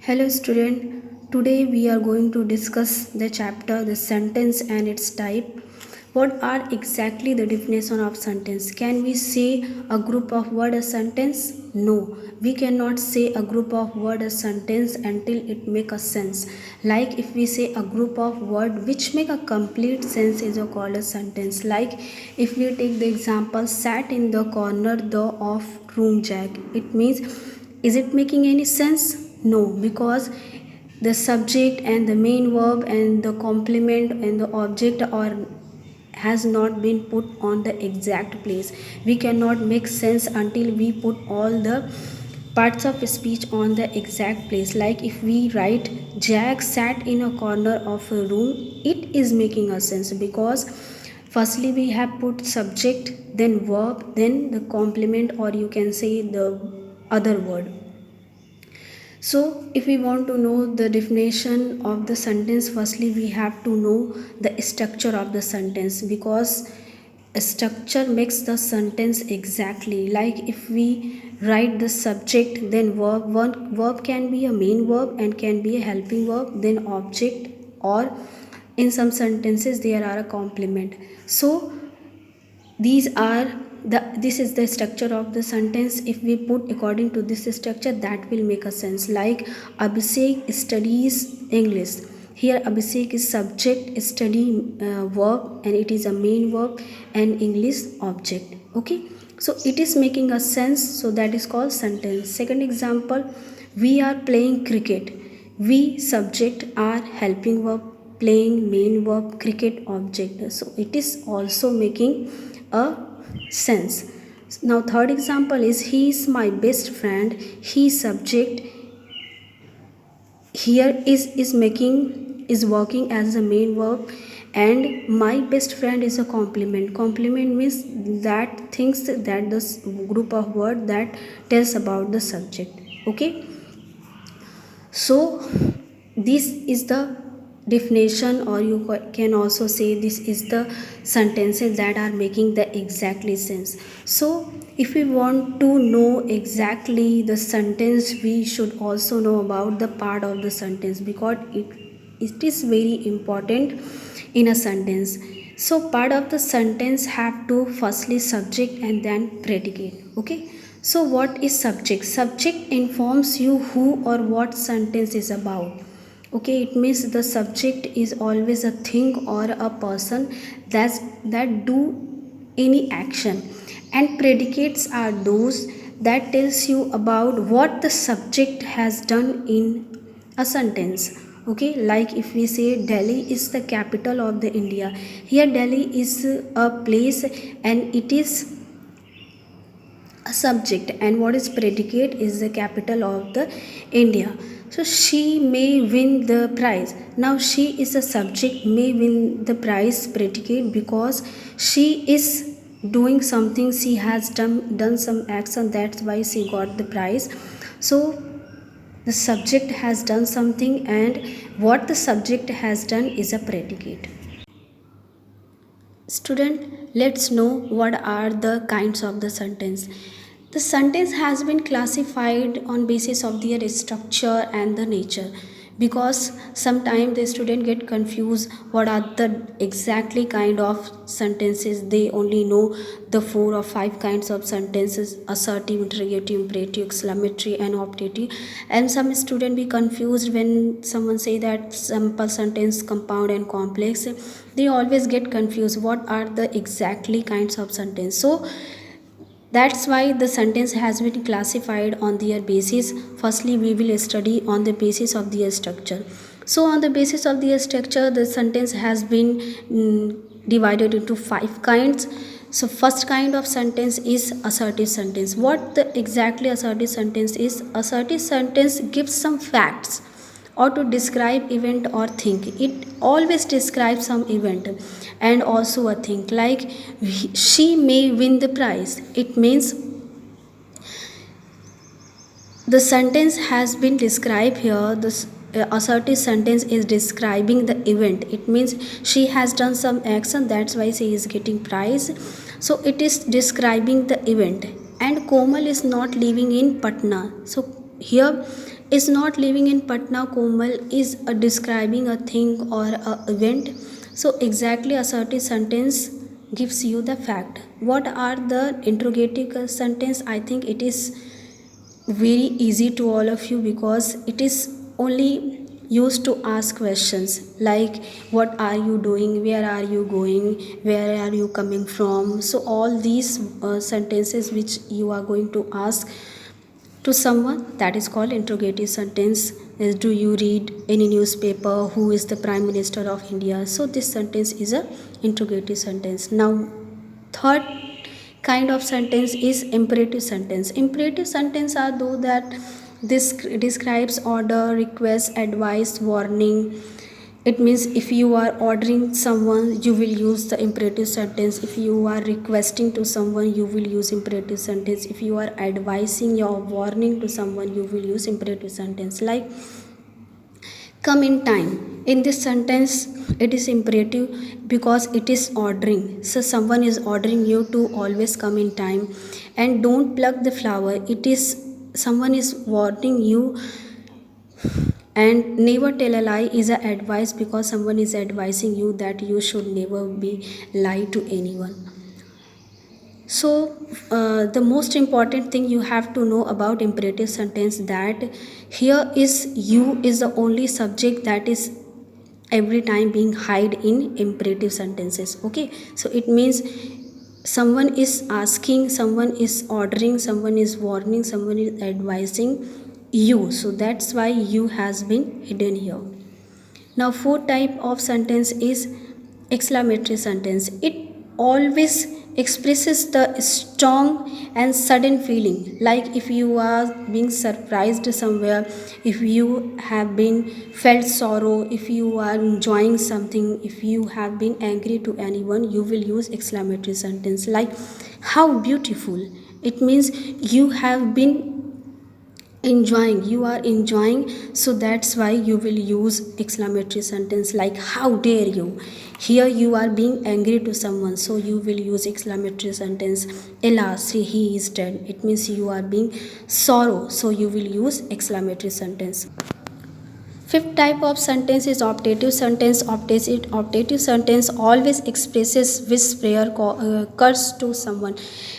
Hello student, today we are going to discuss the chapter the sentence and its type. What are exactly the definition of sentence? Can we say a group of word a sentence? No, we cannot say a group of word a sentence until it make a sense. Like if we say a group of word which make a complete sense is called a sentence. Like if we take the example sat in the corner the of room Jack, it means is it making any sense? No, because the subject and the main verb and the complement and the object are has not been put on the exact place. We cannot make sense until we put all the parts of speech on the exact place. Like if we write Jack sat in a corner of a room, it is making a sense because firstly we have put subject, then verb, then the complement, or you can say the other word. So, if we want to know the definition of the sentence, firstly we have to know the structure of the sentence because a structure makes the sentence exactly. Like if we write the subject, then verb, one verb can be a main verb and can be a helping verb, then object, or in some sentences there are a complement. So these are this is the structure of the sentence. If we put according to this structure, that will make a sense. Like Abhishek studies English. Here Abhishek is subject, study verb, and it is a main verb and English object. Okay, so it is making a sense, so that is called sentence. Second example, we are playing cricket. We subject are helping verb, playing main verb, cricket object, so it is also making a sense. Now third example is he is my best friend. He subject here is making is working as a main verb, and my best friend is a complement. Complement means that things that the group of word that tells about the subject. Okay, so this is the definition, or you can also say this is the sentences that are making the exactly sense. So if we want to know exactly the sentence, we should also know about the part of the sentence because it is very important in a sentence. So part of the sentence have to firstly subject and then predicate. Okay, so what is subject? Subject informs you who or what sentence is about. Okay, it means the subject is always a thing or a person that do any action, and predicates are those that tells you about what the subject has done in a sentence. Okay, like if we say Delhi is the capital of the India, here Delhi is a place and it is a subject, and what is predicate is the capital of the India. So she may win the prize. Now she is a subject, may win the prize predicate because she is doing something, she has done some action, that's why she got the prize. So the subject has done something, and what the subject has done is a predicate. Student, let's know what are the kinds of the sentence. The sentence has been classified on basis of their structure and the nature, because sometimes the student get confused what are the exactly kind of sentences. They only know the 4 or 5 kinds of sentences: assertive, interrogative, imperative, exclamatory, and optative. And some student be confused when someone say that simple sentence, compound, and complex. They always get confused what are the exactly kinds of sentence. So that's why the sentence has been classified on their basis. Firstly we will study on the basis of their structure. So on the basis of their structure, the sentence has been divided into 5 kinds. So first kind of sentence is assertive sentence. What the exactly assertive sentence is? Assertive sentence gives some facts or to describe event or thing. It always describes some event and also a thing. Like she may win the prize, it means the sentence has been described here. This assertive sentence is describing the event. It means she has done some action, that's why she is getting prize. So it is describing the event. And Komal is not living in Patna. So here Is not living in Patna Komal is describing a thing or a event. So exactly assertive sentence gives you the fact. What are the interrogative sentence? I think it is very easy to all of you because it is only used to ask questions like what are you doing, where are you going, where are you coming from. So all these sentences which you are going to ask to someone, that is called interrogative sentence. Is do you read any newspaper, who is the prime minister of India? So this sentence is a interrogative sentence. Now third kind of sentence is imperative sentence. Imperative sentence are those that this describes order, request, advice, warning. It means if you are ordering someone, you will use the imperative sentence. If you are requesting to someone, you will use imperative sentence. If you are advising or warning to someone, you will use imperative sentence. Like come in time, in this sentence it is imperative because it is ordering. So someone is ordering you to always come in time. And don't pluck the flower, it is someone is warning you. And never tell a lie is a advice because someone is advising you that you should never be lie to anyone. So the most important thing you have to know about imperative sentence, that here is you is the only subject that is every time being hide in imperative sentences. Okay, so it means someone is asking, someone is ordering, someone is warning, someone is advising you, so that's why you has been hidden here. Now fourth type of sentence is exclamatory sentence. It always expresses the strong and sudden feeling, like if you are being surprised somewhere, if you have been felt sorrow, if you are enjoying something, if you have been angry to anyone, you will use exclamatory sentence. Like how beautiful, it means you have been enjoying, you are enjoying, so that's why you will use exclamatory sentence. Like how dare you, here you are being angry to someone, so you will use exclamatory sentence. Alas, he is dead, it means you are being sorrow, so you will use exclamatory sentence. Fifth type of sentence is optative sentence. Optative sentence always expresses wish, prayer, curse to someone.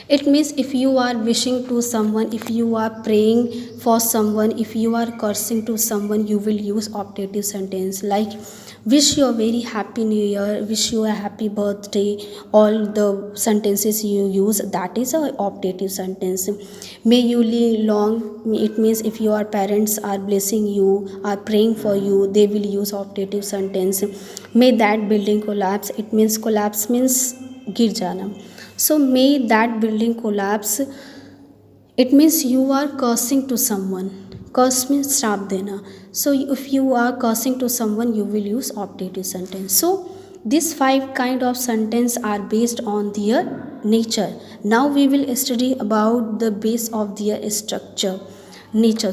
It means if you are wishing to someone, if you are praying for someone, if you are cursing to someone, you will use optative sentence. Like wish you a very happy new year, wish you a happy birthday. All the sentences you use, that is a optative sentence. May you live long, it means if your parents are blessing you, are praying for you, they will use optative sentence. May that building collapse, it means collapse means gir jana. So may that building collapse, it means you are cursing to someone. Curse means shrap dena. So if you are cursing to someone, you will use optative sentence. So these five kind of sentence are based on their nature. Now we will study about the base of their structure. Nature,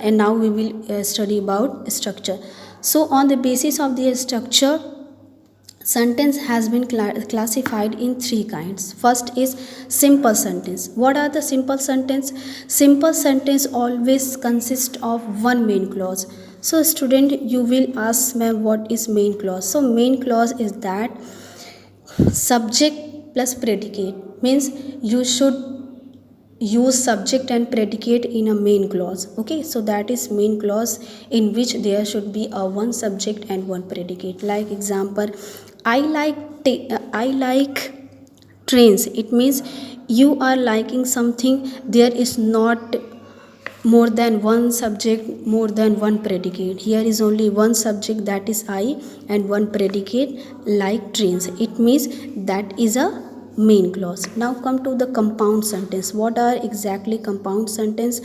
and now we will study about structure. So on the basis of their structure, sentence has been classified in three kinds. First is simple sentence. What are the simple sentence? Simple sentence always consist of one main clause. So student, you will ask, ma'am, what is main clause? So main clause is that subject plus predicate, means you should use subject and predicate in a main clause. Okay, so that is main clause, in which there should be a one subject and one predicate. Like example, I like trains, it means you are liking something, there is not more than one subject, more than one predicate. Here is only one subject, that is I, and one predicate, like trains. It means that is a main clause. Now come to the compound sentence. What are exactly compound sentence?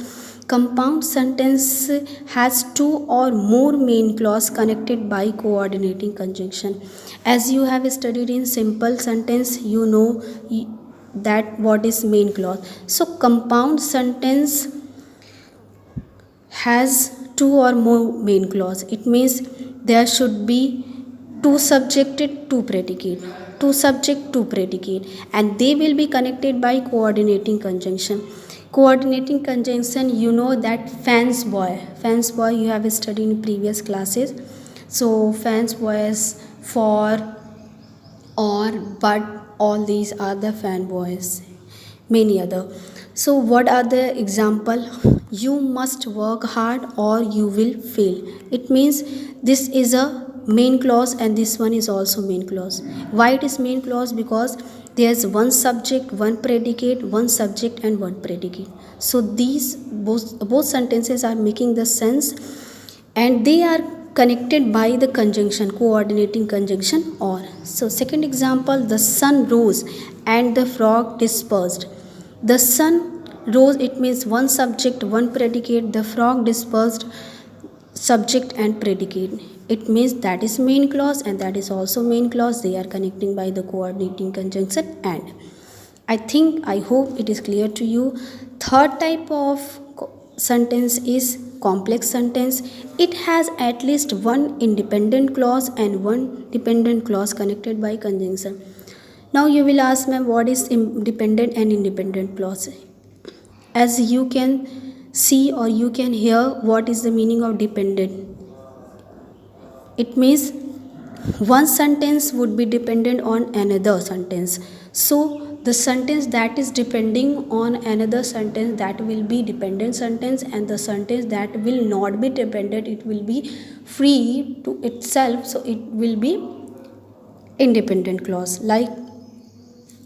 Compound sentence has two or more main clause connected by coordinating conjunction. As you have studied in simple sentence, you know that what is main clause. So compound sentence has two or more main clause. It means there should be two subject, two predicate. two subject, two predicate, and they will be connected by coordinating conjunction. Coordinating conjunction, you know that fans boy you have studied in previous classes. So fans boys, for, or, but, all these are the fan boys, many other. So what are the example? You must work hard or you will fail. It means this is a main clause and this one is also main clause. Why it is main clause? Because there's one subject, one predicate, one subject and one predicate. So these both sentences are making the sense, and they are connected by the conjunction, coordinating conjunction or. So second example, the sun rose and the frog dispersed. The sun rose, it means one subject, one predicate. The frog dispersed, subject and predicate. It means that is main clause and that is also main clause. They are connecting by the coordinating conjunction and. I think, I hope it is clear to you. Third type of sentence is complex sentence. It has at least one independent clause and one dependent clause connected by conjunction. Now you will ask me, what is dependent and independent clause? As you can see or you can hear, what is the meaning of dependent? It means one sentence would be dependent on another sentence. So the sentence that is depending on another sentence, that will be dependent sentence, and the sentence that will not be dependent, it will be free to itself, so it will be independent clause. Like,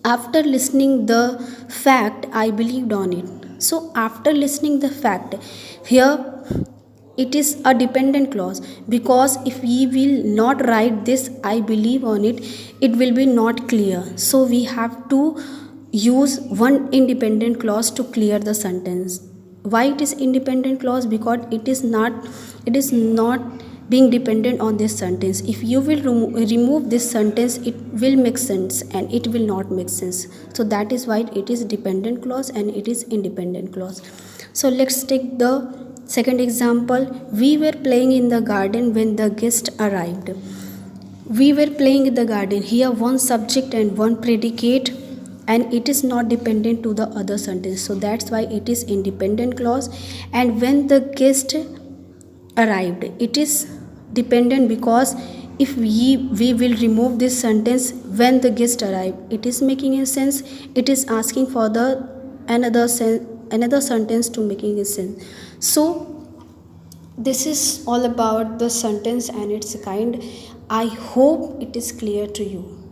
after listening the fact I believed on it. So after listening the fact, here it is a dependent clause, because if we will not write this I believe on it, it will be not clear. So we have to use one independent clause to clear the sentence. Why it is independent clause? Because it is not being dependent on this sentence. If you will remove this sentence, it will make sense and it will not make sense. So that is why it is dependent clause and it is independent clause. So let's take the second example. We were playing in the garden when the guest arrived. We were playing in the garden. Here one subject and one predicate, and it is not dependent to the other sentence. So that's why it is independent clause. And when the guest arrived, it is dependent, because if we will remove this sentence when the guest arrived, it is making a sense. It is asking for the another sentence to making a sense. So this is all about the sentence and its kind. I hope it is clear to you.